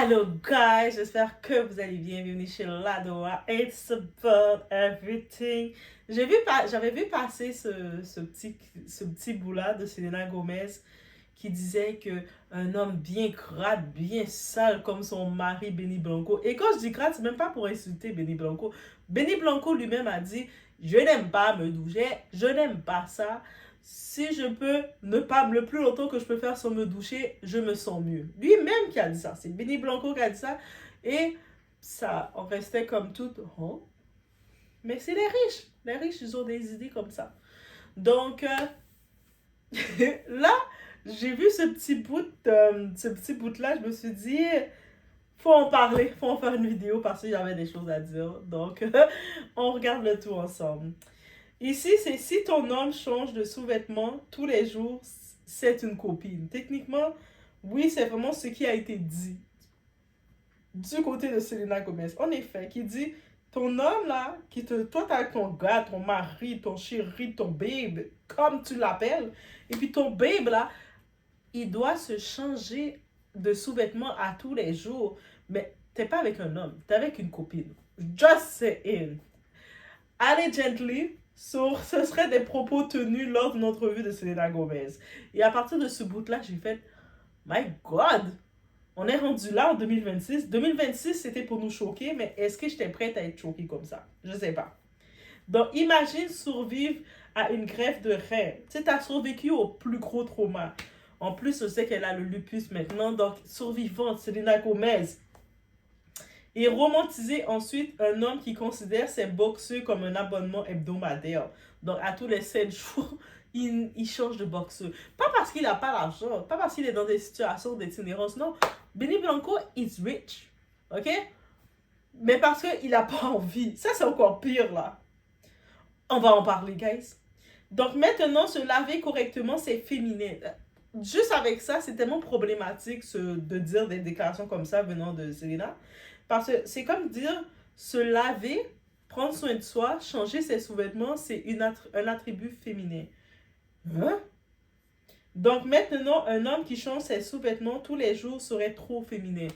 Hello guys, j'espère que vous allez bien. Bienvenue chez Ladoa. It's about everything. J'avais vu passer ce petit bout-là de Selena Gomez qui disait que un homme bien crade, bien sale comme son mari Benny Blanco. Et quand je dis crade, c'est même pas pour insulter Benny Blanco. Benny Blanco lui-même a dit, je n'aime pas me doucher, je n'aime pas ça. Si je peux ne pas, le plus longtemps que je peux faire sans me doucher, je me sens mieux. Lui-même qui a dit ça. C'est Benny Blanco qui a dit ça. Et ça, on restait comme tout. Oh. Mais c'est les riches. Les riches, ils ont des idées comme ça. Donc, là, j'ai vu ce petit bout-là, je me suis dit, faut en parler, faut en faire une vidéo parce que j'avais des choses à dire. Donc, on regarde le tout ensemble. Ici, c'est si ton homme change de sous-vêtements tous les jours, c'est une copine. Techniquement, oui, c'est vraiment ce qui a été dit du côté de Selena Gomez. En effet, qui dit, ton homme là, toi t'as ton gars, ton mari, ton chéri, ton babe, comme tu l'appelles, et puis ton babe là, il doit se changer de sous-vêtements à tous les jours. Mais t'es pas avec un homme, t'es avec une copine. Just saying. Allez gently. Ce seraient des propos tenus lors d'une entrevue de Selena Gomez. Et à partir de ce bout-là, j'ai fait, My God, on est rendu là en 2026. 2026, c'était pour nous choquer, mais est-ce que j'étais prête à être choquée comme ça? Je sais pas. Donc, imagine survivre à une greffe de rein. Tu sais, t'as survécu au plus gros trauma. En plus, je sais qu'elle a le lupus maintenant. Donc, survivante, Selena Gomez. Et romantiser ensuite un homme qui considère ses boxeurs comme un abonnement hebdomadaire. Donc, à tous les 7 jours, il change de boxeur. Pas parce qu'il n'a pas l'argent, pas parce qu'il est dans des situations d'itinérance, non. Benny Blanco is rich, ok? Mais parce qu'il n'a pas envie. Ça, c'est encore pire, là. On va en parler, guys. Donc, maintenant, se laver correctement, c'est féminin. Juste avec ça, c'est tellement problématique de dire des déclarations comme ça venant de Selena. Parce que c'est comme dire se laver, prendre soin de soi, changer ses sous-vêtements, c'est un attribut féminin. Hein? Donc maintenant, un homme qui change ses sous-vêtements tous les jours serait trop féminin.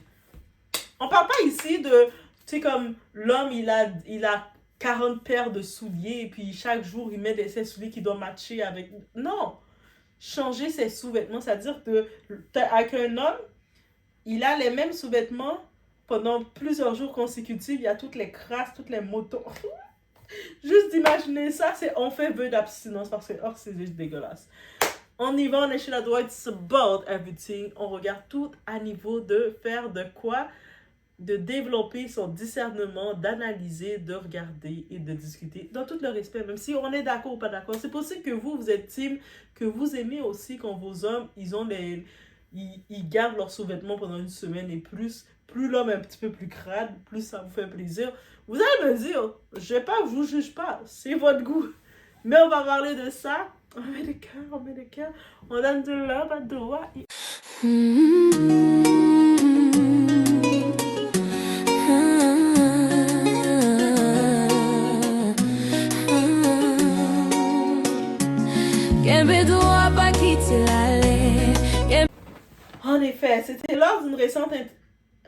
On parle pas ici de, tu sais, comme l'homme, il a 40 paires de souliers et puis chaque jour, il met ses souliers qui doivent matcher avec... Non! Changer ses sous-vêtements, c'est-à-dire que avec un homme, il a les mêmes sous-vêtements pendant plusieurs jours consécutifs, il y a toutes les crasses, toutes les motos. Juste d'imaginer ça, on fait vœu d'abstinence parce que c'est juste dégueulasse. On y va, on est chez la droite, it's about everything. On regarde tout à niveau de faire de quoi, de développer son discernement, d'analyser, de regarder et de discuter dans tout le respect, même si on est d'accord ou pas d'accord. C'est possible que vous êtes team, que vous aimez aussi quand vos hommes, ils gardent leurs sous-vêtements pendant une semaine et plus l'homme est un petit peu plus crade, plus ça vous fait plaisir. Vous allez me dire, je vous juge pas, c'est votre goût. Mais on va parler de ça. On met le cœur, on donne de love à Doha. En effet, c'était lors d'une récente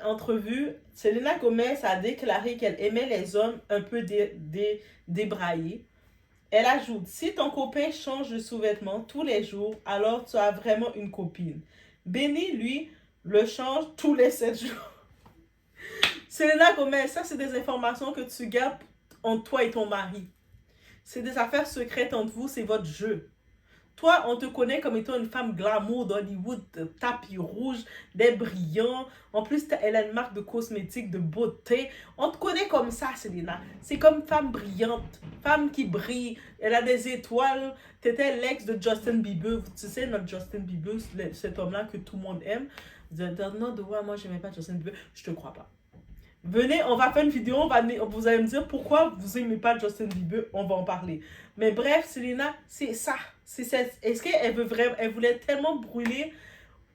entrevue, Selena Gomez a déclaré qu'elle aimait les hommes un peu débraillés. Elle ajoute, si ton copain change de sous-vêtements tous les jours, alors tu as vraiment une copine. Benny, lui, le change tous les 7 jours. Selena Gomez, ça c'est des informations que tu gardes entre toi et ton mari. C'est des affaires secrètes entre vous, c'est votre jeu. Toi, on te connaît comme étant une femme glamour d'Hollywood, tapis rouge, des brillants. En plus, elle a une marque de cosmétiques, de beauté. On te connaît comme ça, Selena. C'est comme femme brillante, femme qui brille. Elle a des étoiles. T'étais l'ex de Justin Bieber. Tu sais, notre Justin Bieber, cet homme-là que tout le monde aime. Non, moi, je n'aimais pas Justin Bieber. Je te crois pas. Venez, on va faire une vidéo, vous allez me dire pourquoi vous n'aimez pas Justin Bieber, on va en parler. Mais bref, Selena, c'est ça. Est-ce qu'elle voulait tellement brûler,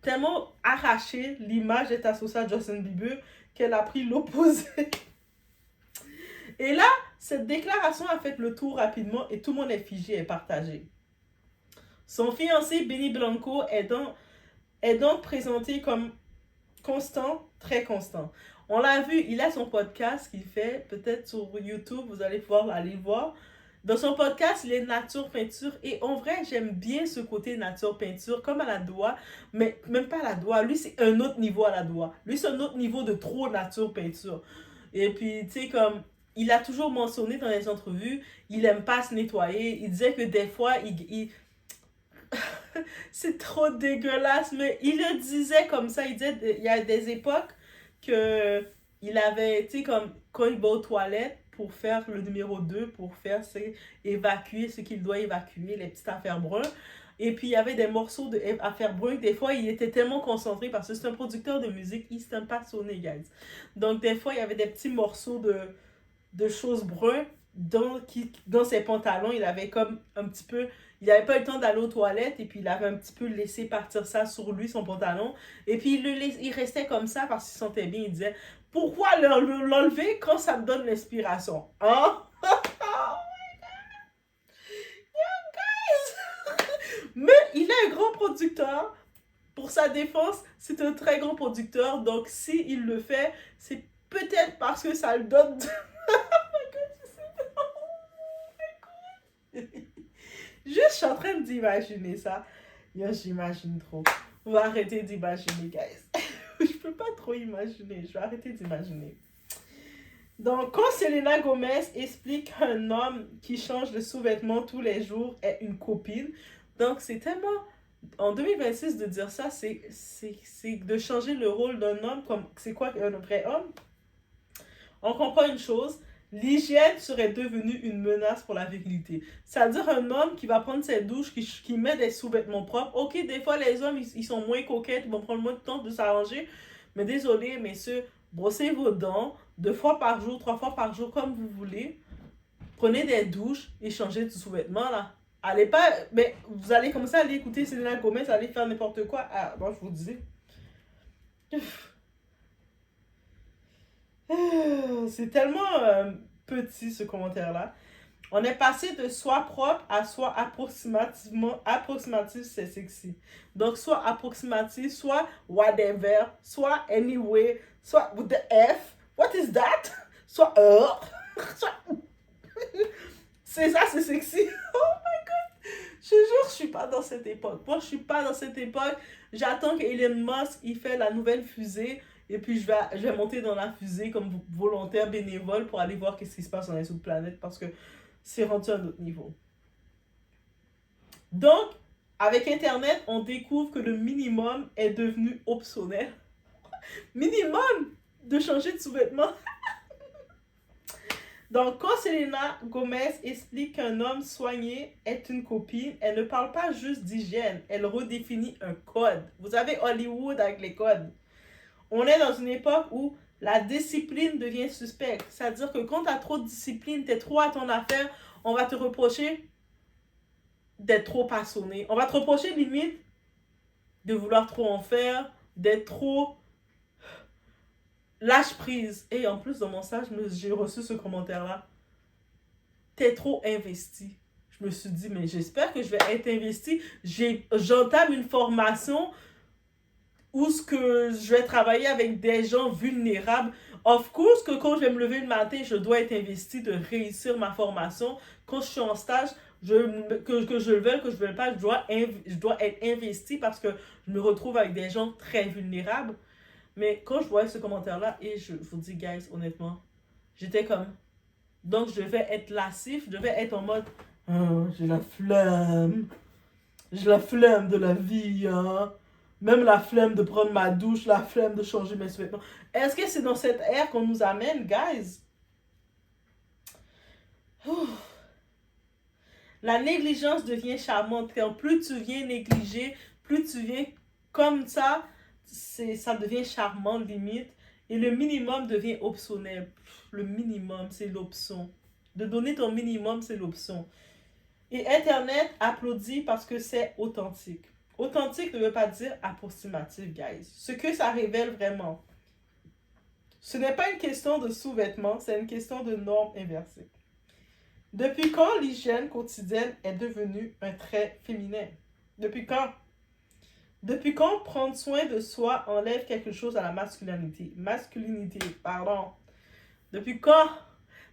tellement arracher l'image d'être associée à Justin Bieber qu'elle a pris l'opposé. Et là, cette déclaration a fait le tour rapidement et tout le monde est figé et partagé. Son fiancé, Benny Blanco, est donc présenté comme Constant, très constant. On l'a vu, il a son podcast qu'il fait, peut-être sur YouTube, vous allez pouvoir aller le voir. Dans son podcast, il est nature peinture et en vrai, j'aime bien ce côté nature peinture, comme à la doigt, mais même pas à la doigt. Lui, c'est un autre niveau à la doigt. Lui, c'est un autre niveau de trop nature peinture. Et puis, tu sais, comme il a toujours mentionné dans les entrevues, il aime pas se nettoyer. Il disait que des fois, c'est trop dégueulasse, mais il le disait comme ça. Il disait, il y a des époques que il avait, tu sais, comme quand il va aux toilettes pour faire le numéro 2 pour faire, c'est évacuer ce qu'il doit évacuer, les petites affaires brunes. Et puis il y avait des morceaux d'affaires brunes. Des fois, il était tellement concentré parce que c'est un producteur de musique, il s'est passionné, guys. Donc, des fois, il y avait des petits morceaux de choses brunes dans ses pantalons. Il avait comme un petit peu. Il n'avait pas eu le temps d'aller aux toilettes et puis il avait un petit peu laissé partir ça sur lui, son pantalon. Et puis il restait comme ça parce qu'il se sentait bien. Il disait pourquoi l'enlever quand ça me donne l'inspiration? Hein? Mais il est un grand producteur. Pour sa défense, c'est un très grand producteur. Donc, s'il le fait, c'est peut-être parce que ça le donne. Juste, je suis en train d'imaginer ça. Yo, j'imagine trop. On va arrêter d'imaginer, guys. Je peux pas trop imaginer. Je vais arrêter d'imaginer. Donc, quand Selena Gomez explique qu'un homme qui change de sous-vêtements tous les jours est une copine, donc c'est tellement... En 2026, de dire ça, c'est de changer le rôle d'un homme comme... C'est quoi un vrai homme? On comprend une chose, l'hygiène serait devenue une menace pour la virilité. C'est-à-dire un homme qui va prendre ses douches, qui met des sous-vêtements propres. Ok, des fois les hommes, ils sont moins coquettes, ils vont prendre moins de temps de s'arranger. Mais désolé, messieurs, brossez vos dents 2 fois par jour, 3 fois par jour, comme vous voulez. Prenez des douches et changez de sous-vêtements, là. Allez pas... Mais vous allez commencer à aller écouter Selena Gomez, allez faire n'importe quoi. Ah, moi, je vous disais. C'est tellement petit ce commentaire-là. On est passé de soit propre à soit approximatif, c'est sexy. Donc, soit approximatif, soit whatever, soit anyway, soit with the F. What is that? Soit soit... C'est ça, c'est sexy. Oh my god. Je te jure, je suis pas dans cette époque. Moi, je suis pas dans cette époque. J'attends que Elon Musk, il fait la nouvelle fusée. Et puis, je vais monter dans la fusée comme volontaire bénévole pour aller voir qu'est-ce qui se passe dans les autres planètes parce que c'est rendu à un autre niveau. Donc, avec Internet, on découvre que le minimum est devenu optionnel. Minimum de changer de sous-vêtements. Donc, quand Selena Gomez explique qu'un homme soigné est une copine, elle ne parle pas juste d'hygiène, elle redéfinit un code. Vous avez Hollywood avec les codes. On est dans une époque où la discipline devient suspecte. C'est-à-dire que quand tu as trop de discipline, tu es trop à ton affaire, on va te reprocher d'être trop passionné. On va te reprocher limite de vouloir trop en faire, d'être trop lâche prise. Et en plus, dans mon stage, j'ai reçu ce commentaire-là. T'es trop investi. Je me suis dit, mais j'espère que je vais être investi. J'entame une formation où ce que je vais travailler avec des gens vulnérables. Of course que quand je vais me lever le matin, je dois être investi de réussir ma formation. Quand je suis en stage, que je le veuille, que je ne le veuille pas, je dois être investi parce que je me retrouve avec des gens très vulnérables. Mais quand je vois ce commentaire-là, et je vous dis, guys, honnêtement, j'étais comme... Donc, je devais être lascif, je devais être en mode... Oh, j'ai la flemme. J'ai la flemme de la vie, hein. Même la flemme de prendre ma douche, la flemme de changer mes sous-vêtements. Est-ce que c'est dans cette ère qu'on nous amène, guys? Ouh. La négligence devient charmante. Quand plus tu viens négliger, plus tu viens comme ça, ça devient charmant limite. Et le minimum devient optionnel. Le minimum, c'est l'option. De donner ton minimum, c'est l'option. Et Internet applaudit parce que c'est authentique. Authentique ne veut pas dire approximatif, guys. Ce que ça révèle vraiment. Ce n'est pas une question de sous-vêtements, c'est une question de normes inversées. Depuis quand l'hygiène quotidienne est devenue un trait féminin? Depuis quand? Depuis quand prendre soin de soi enlève quelque chose à la masculinité? Masculinité, pardon. Depuis quand?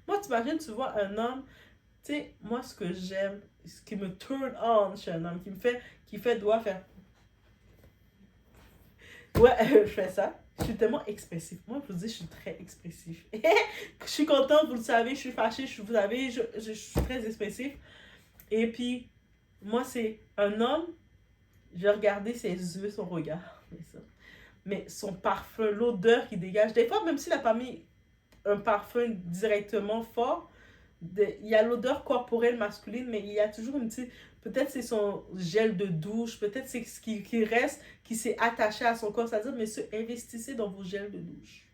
Moi, t'imagines, tu vois un homme, tu sais, moi, ce que j'aime, ce qui me turn on chez un homme, doit faire. Ouais, je fais ça. Je suis tellement expressif. Moi, je vous dis, je suis très expressif. Je suis contente, vous le savez, je suis fâchée, vous savez, je suis très expressif. Et puis, moi, c'est un homme, je vais regarder ses yeux, son regard. Mais son parfum, l'odeur qu'il dégage. Des fois, même s'il n'a pas mis un parfum directement fort, il y a l'odeur corporelle masculine, mais il y a toujours une petite. Peut-être c'est son gel de douche, peut-être c'est ce qui reste, qui s'est attaché à son corps. C'est-à-dire, messieurs, investissez dans vos gels de douche.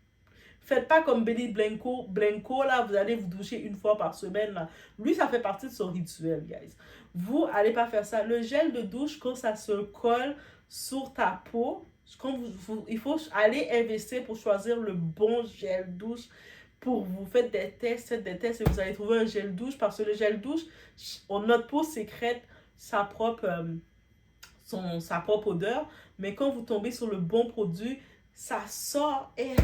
Faites pas comme Benny Blanco. Blanco, là, vous allez vous doucher une fois par semaine, là. Lui, ça fait partie de son rituel, guys. Vous, allez pas faire ça. Le gel de douche, quand ça se colle sur ta peau, il faut aller investir pour choisir le bon gel douche. Pour vous faites des tests et vous allez trouver un gel douche parce que le gel douche, notre peau sécrète sa propre, sa propre odeur. Mais quand vous tombez sur le bon produit, ça sort et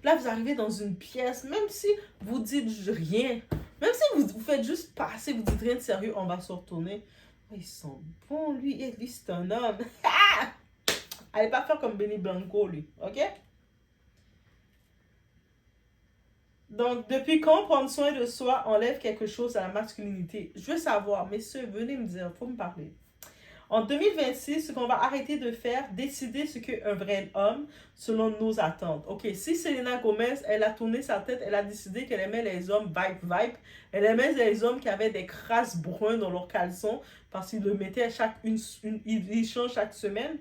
là vous arrivez dans une pièce, même si vous dites rien, même si vous faites juste passer, vous dites rien de sérieux, on va se retourner. Oh, ils sont bons, lui c'est un homme. Allez pas faire comme Benny Blanco, lui, ok? Donc, depuis quand prendre soin de soi enlève quelque chose à la masculinité? Je veux savoir, messieurs, venez me dire, faut me parler. En 2026, ce qu'on va arrêter de faire, décider ce qu'est un vrai homme selon nos attentes. Ok, si Selena Gomez, elle a tourné sa tête, elle a décidé qu'elle aimait les hommes vibe, elle aimait les hommes qui avaient des crasses bruns dans leurs caleçons parce qu'ils le mettaient ils changent chaque semaine.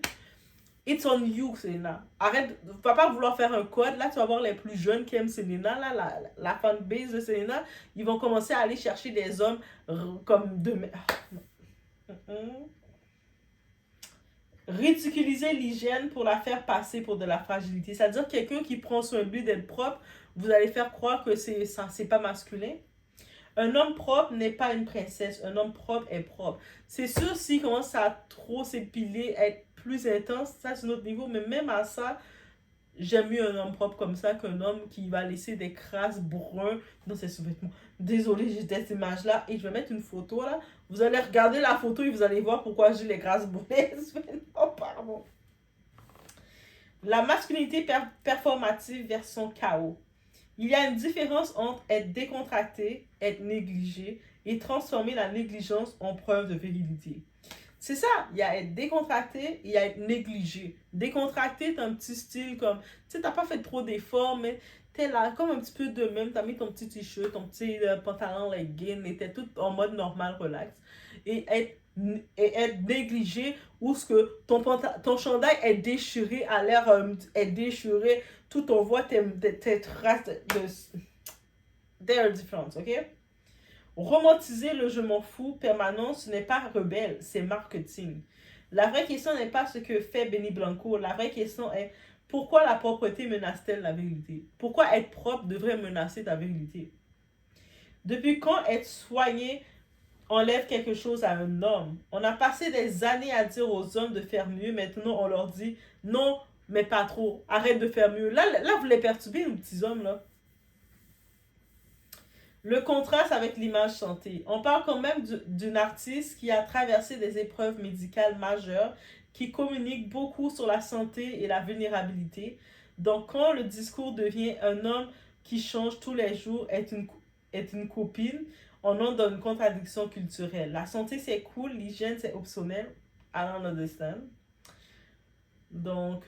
It's on you, Selena. Arrête, tu vas pas vouloir faire un code. Là, tu vas voir les plus jeunes qui aiment Selena, là, la fanbase de Selena, ils vont commencer à aller chercher des hommes comme de... Ridiculiser l'hygiène pour la faire passer pour de la fragilité. C'est-à-dire quelqu'un qui prend soin de lui d'être propre, vous allez faire croire que c'est pas masculin. Un homme propre n'est pas une princesse. Un homme propre est propre. C'est sûr, s'il commence à trop s'épiler, être plus intense, ça c'est notre niveau. Mais même à ça, j'aime mieux un homme propre comme ça qu'un homme qui va laisser des crasses bruns dans ses sous-vêtements. Désolée, j'ai cette image-là et je vais mettre une photo là. Vous allez regarder la photo et vous allez voir pourquoi j'ai les crasses brunes. Oh, pardon. La masculinité performative version chaos. Il y a une différence entre être décontracté, être négligé et transformer la négligence en preuve de virilité. C'est ça, il y a être décontracté, il y a être négligé. Décontracté, t'as un petit style comme, tu sais, t'as pas fait trop d'efforts, mais t'es là comme un petit peu de même, t'as mis ton petit t-shirt, ton petit pantalon legging, et t'es tout en mode normal, relax. Et être négligé, où ce que ton chandail est déchiré, a l'air est déchiré, tout on voit tes traces de... There are difference, ok? Romantiser le je m'en fous permanent, ce n'est pas rebelle, c'est marketing. La vraie question n'est pas ce que fait Benny Blanco. La vraie question est pourquoi la propreté menace-t-elle la virilité? Pourquoi être propre devrait menacer ta virilité? Depuis quand être soigné enlève quelque chose à un homme? On a passé des années à dire aux hommes de faire mieux. Maintenant, on leur dit non, mais pas trop. Arrête de faire mieux. Là vous les perturbez, nos petits hommes, là. Le contraste avec l'image santé. On parle quand même d'une artiste qui a traversé des épreuves médicales majeures, qui communique beaucoup sur la santé et la vulnérabilité. Donc, quand le discours devient un homme qui change tous les jours est une copine, on entre dans une contradiction culturelle. La santé, c'est cool, l'hygiène, c'est optionnel. I don't understand. Donc,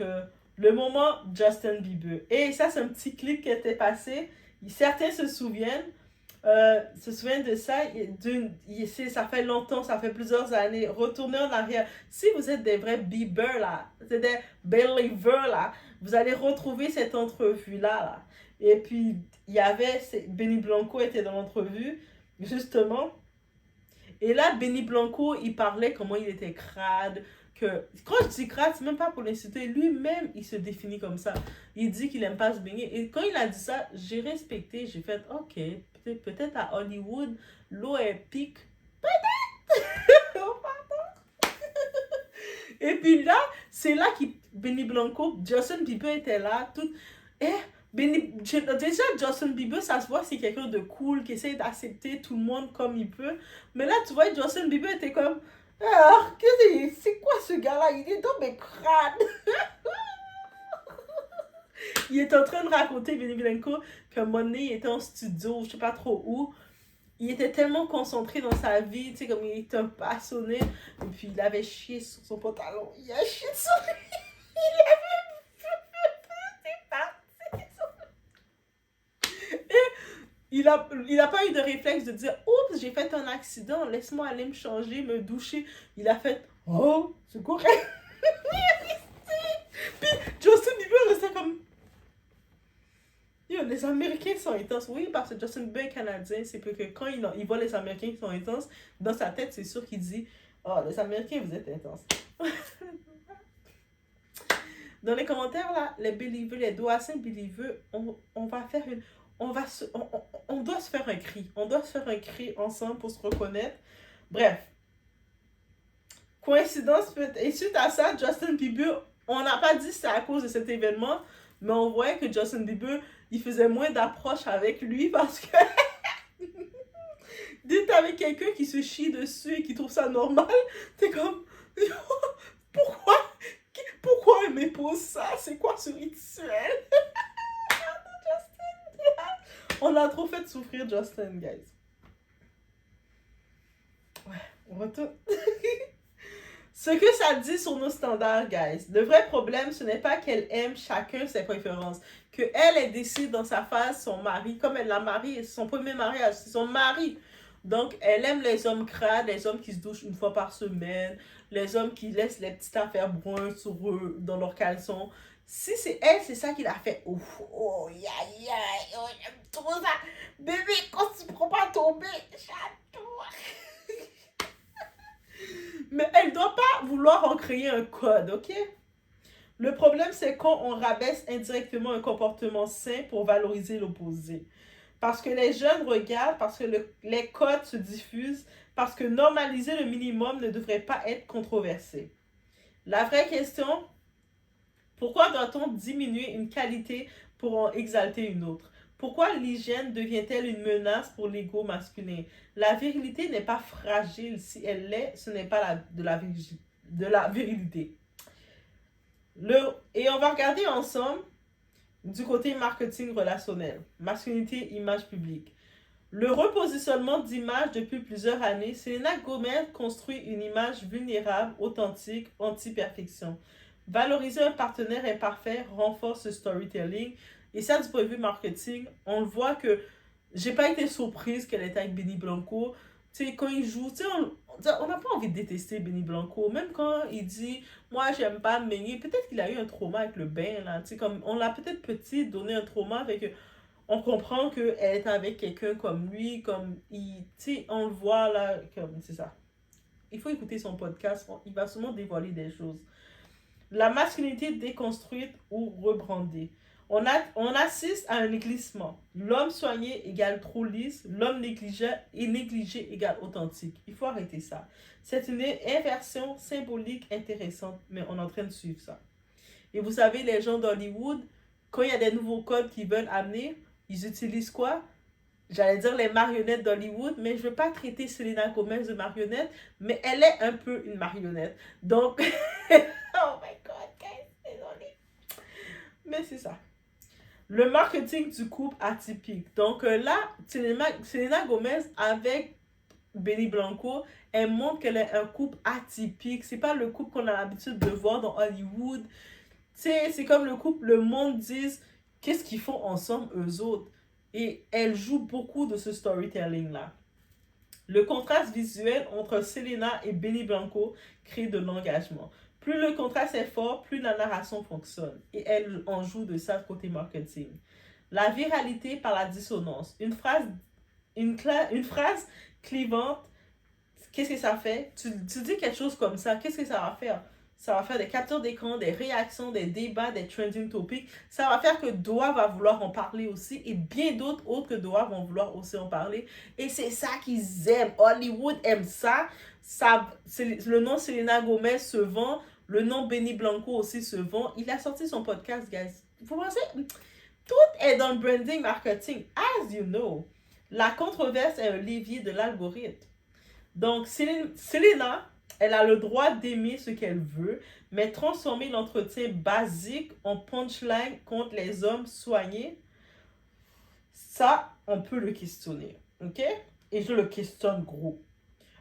le moment Justin Bieber. Et ça, c'est un petit clip qui était passé. Certains se souviennent de ça, ça fait longtemps, ça fait plusieurs années. Retournez en arrière. Si vous êtes des vrais Bieber là, c'est des believers là, vous allez retrouver cette entrevue là. Et puis, il y avait, Benny Blanco était dans l'entrevue, justement. Et là, Benny Blanco, il parlait comment il était crade. Quand je dis crade, c'est même pas pour l'insulter. Lui-même, il se définit comme ça. Il dit qu'il aime pas se baigner. Et quand il a dit ça, j'ai respecté. J'ai fait, ok, peut-être à Hollywood, l'eau est pique. Peut-être! Et puis là, C'est là que Benny Blanco, Justin Bieber était là, tout. Et déjà, Justin Bieber, ça se voit, c'est quelqu'un de cool, qui essaie d'accepter tout le monde comme il peut. Mais là, tu vois, Justin Bieber était comme, ah, c'est quoi ce gars-là? Il est dans mes crânes. Il est en train de raconter, Benny Blanco, qu'à un moment donné, il était en studio, je sais pas trop où. Il était tellement concentré dans sa vie, tu sais, comme il était un passionné. Et puis, il avait chié sur son pantalon. Il a chié sur lui. Il avait... Il a pas eu de réflexe de dire oups, j'ai fait un accident, laisse-moi aller me changer, me doucher. Il a fait oh, c'est correct. Puis Justin Bieber restait comme yo, les Américains sont intenses. Oui, parce que Justin Bieber est canadien, c'est que quand il voit les Américains qui sont intenses, dans sa tête, c'est sûr qu'il dit oh, les Américains, vous êtes intenses. Dans les commentaires, là, les believers, les Doassins believers, on va faire une. On doit se faire un cri. On doit se faire un cri ensemble pour se reconnaître. Bref. Coïncidence peut-être. Et suite à ça, Justin Bieber, on n'a pas dit c'est à cause de cet événement, mais on voyait que Justin Bieber, il faisait moins d'approches avec lui parce que d'être avec quelqu'un qui se chie dessus et qui trouve ça normal, t'es comme pourquoi il m'épose ça? C'est quoi ce rituel? On a trop fait souffrir Justin, guys. Ouais, on retourne. Ce que ça dit sur nos standards, guys. Le vrai problème, ce n'est pas qu'elle aime chacun ses préférences. Qu'elle décide dans sa phase son mari, comme elle l'a marié, son premier mariage, c'est son mari. Donc, elle aime les hommes crades, les hommes qui se douchent une fois par semaine, les hommes qui laissent les petites affaires brunes sur eux, dans leurs caleçons. Si c'est elle, c'est ça qu'il a fait. Oh, j'aime trop ça. Bébé, quand tu prends pas tomber, j'adore. Mais elle doit pas vouloir en créer un code, ok? Le problème, c'est quand on rabaisse indirectement un comportement sain pour valoriser l'opposé. Parce que les jeunes regardent, parce que les codes se diffusent, parce que normaliser le minimum ne devrait pas être controversé. La vraie question, pourquoi doit-on diminuer une qualité pour en exalter une autre? Pourquoi l'hygiène devient-elle une menace pour l'ego masculin? La virilité n'est pas fragile. Si elle l'est, ce n'est pas de la virilité. Et on va regarder ensemble du côté marketing relationnel, masculinité, image publique. Le repositionnement d'image depuis plusieurs années, Selena Gomez construit une image vulnérable, authentique, anti-perfection. Valoriser un partenaire imparfait renforce le storytelling. Et ça, du point de vue marketing, on le voit que j'ai pas été surprise qu'elle était avec Benny Blanco. Tu sais, quand il joue, tu sais, on n'a pas envie de détester Benny Blanco. Même quand il dit, moi, j'aime pas me baigner, peut-être qu'il a eu un trauma avec le bain, là. Tu sais, comme, on l'a peut-être petit donné un trauma avec. On comprend qu'elle est avec quelqu'un comme lui, comme il. Tu sais, on le voit, là, comme. C'est ça. Il faut écouter son podcast, il va sûrement dévoiler des choses. La masculinité déconstruite ou rebrandée. On assiste à un glissement. L'homme soigné égale trop lisse, l'homme négligé égale authentique. Il faut arrêter ça. C'est une inversion symbolique intéressante, mais on est en train de suivre ça. Et vous savez, les gens d'Hollywood, quand il y a des nouveaux codes qu'ils veulent amener, ils utilisent quoi? J'allais dire les marionnettes d'Hollywood, mais je ne veux pas traiter Selena Gomez de marionnette, mais elle est un peu une marionnette. Donc, oh my god, guys, désolé. Mais c'est ça. Le marketing du couple atypique. Donc là, Selena Gomez avec Benny Blanco, elle montre qu'elle est un couple atypique. C'est pas le couple qu'on a l'habitude de voir dans Hollywood. C'est comme le couple, le monde dit qu'est-ce qu'ils font ensemble eux autres. Et elle joue beaucoup de ce storytelling-là. Le contraste visuel entre Selena et Benny Blanco crée de l'engagement. Plus le contraste est fort, plus la narration fonctionne. Et elle en joue de ça côté marketing. La viralité par la dissonance. Une phrase clivante, qu'est-ce que ça fait? Tu dis quelque chose comme ça, qu'est-ce que ça va faire? Ça va faire des captures d'écran, des réactions, des débats, des trending topics. Ça va faire que Doha va vouloir en parler aussi et bien d'autres autres que Doha vont vouloir aussi en parler. Et c'est ça qu'ils aiment. Hollywood aime ça. Le nom Selena Gomez se vend Le nom Benny Blanco aussi se vend. Il a sorti son podcast, guys. Vous pensez, tout est dans le branding marketing. As you know, la controverse est un levier de l'algorithme. Donc, Selena, elle a le droit d'aimer ce qu'elle veut, mais transformer l'entretien basique en punchline contre les hommes soignés, ça, on peut le questionner. OK? Et je le questionne gros.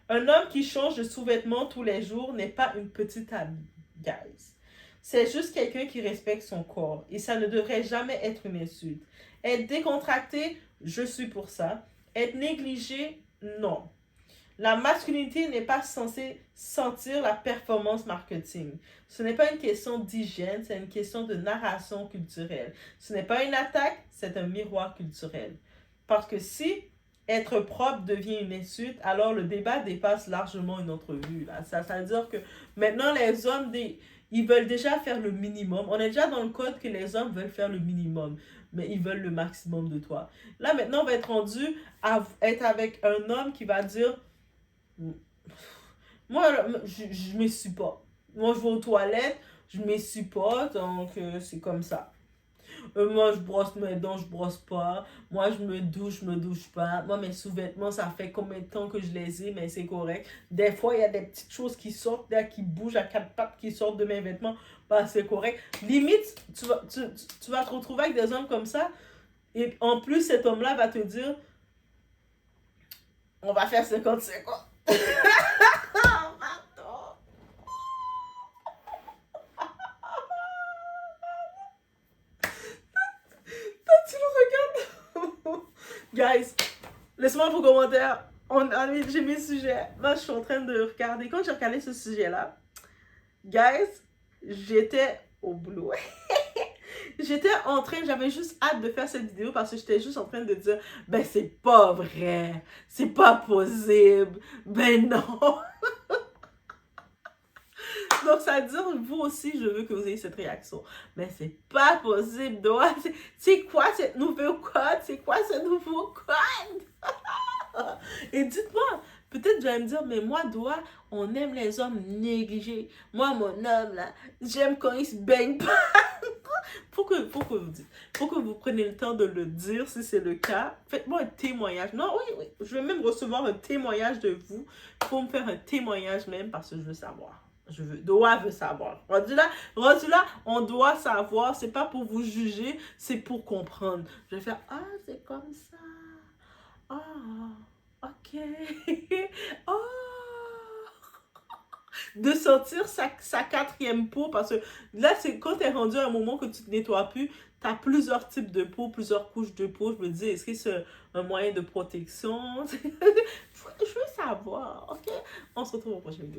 Un homme qui change de sous-vêtements tous les jours n'est pas une petite amie, guys. C'est juste quelqu'un qui respecte son corps. Et ça ne devrait jamais être une insulte. Être décontracté, je suis pour ça. Être négligé, non. La masculinité n'est pas censée sentir la performance marketing. Ce n'est pas une question d'hygiène, c'est une question de narration culturelle. Ce n'est pas une attaque, c'est un miroir culturel. Parce que si être propre devient une insulte, alors le débat dépasse largement une entrevue. Là. Ça veut dire que maintenant, les hommes, ils veulent déjà faire le minimum. On est déjà dans le code que les hommes veulent faire le minimum, mais ils veulent le maximum de toi. Là, maintenant, on va être rendu à être avec un homme qui va dire... Moi, je me suis pas. Moi, je vais aux toilettes, je me suis pas, donc c'est comme ça. Moi, je brosse mes dents, je brosse pas. Moi, je me douche pas. Moi, mes sous-vêtements, ça fait combien de temps que je les ai, mais c'est correct. Des fois, il y a des petites choses qui sortent, là, qui bougent à quatre pattes, qui sortent de mes vêtements. Bah, c'est correct. Limite, tu vas te retrouver avec des hommes comme ça. Et en plus, cet homme-là va te dire, on va faire 50-50. Tu le regardes. Guys, laisse-moi vos commentaires. J'ai mes sujets. Là, je suis en train de regarder. Quand j'ai regardé ce sujet-là, guys, j'étais au boulot. J'avais juste hâte de faire cette vidéo parce que j'étais juste en train de dire, ben c'est pas vrai, c'est pas possible, ben non. Donc, ça veut dire, vous aussi, je veux que vous ayez cette réaction. Mais c'est pas possible, Doa. C'est quoi cette nouvelle code? C'est quoi ce nouveau code? Et dites-moi, peut-être vous allez me dire, mais moi, Doa, on aime les hommes négligés. Moi, mon homme, là, j'aime quand il se baigne pas. Pour que vous preniez le temps de le dire si c'est le cas, faites-moi un témoignage. Non, oui, je vais même recevoir un témoignage de vous pour me faire un témoignage même parce que je veux savoir. Doa veut savoir. Rendu là, on doit savoir. C'est pas pour vous juger, c'est pour comprendre. Je vais faire, ah, c'est comme ça. Ah, ok. Oh. De sortir sa quatrième peau, parce que là, c'est quand tu es rendu à un moment que tu te nettoies plus, tu as plusieurs types de peau, plusieurs couches de peau. Je me dis, est-ce que c'est un moyen de protection? Je veux savoir, ok? On se retrouve au prochain vidéo.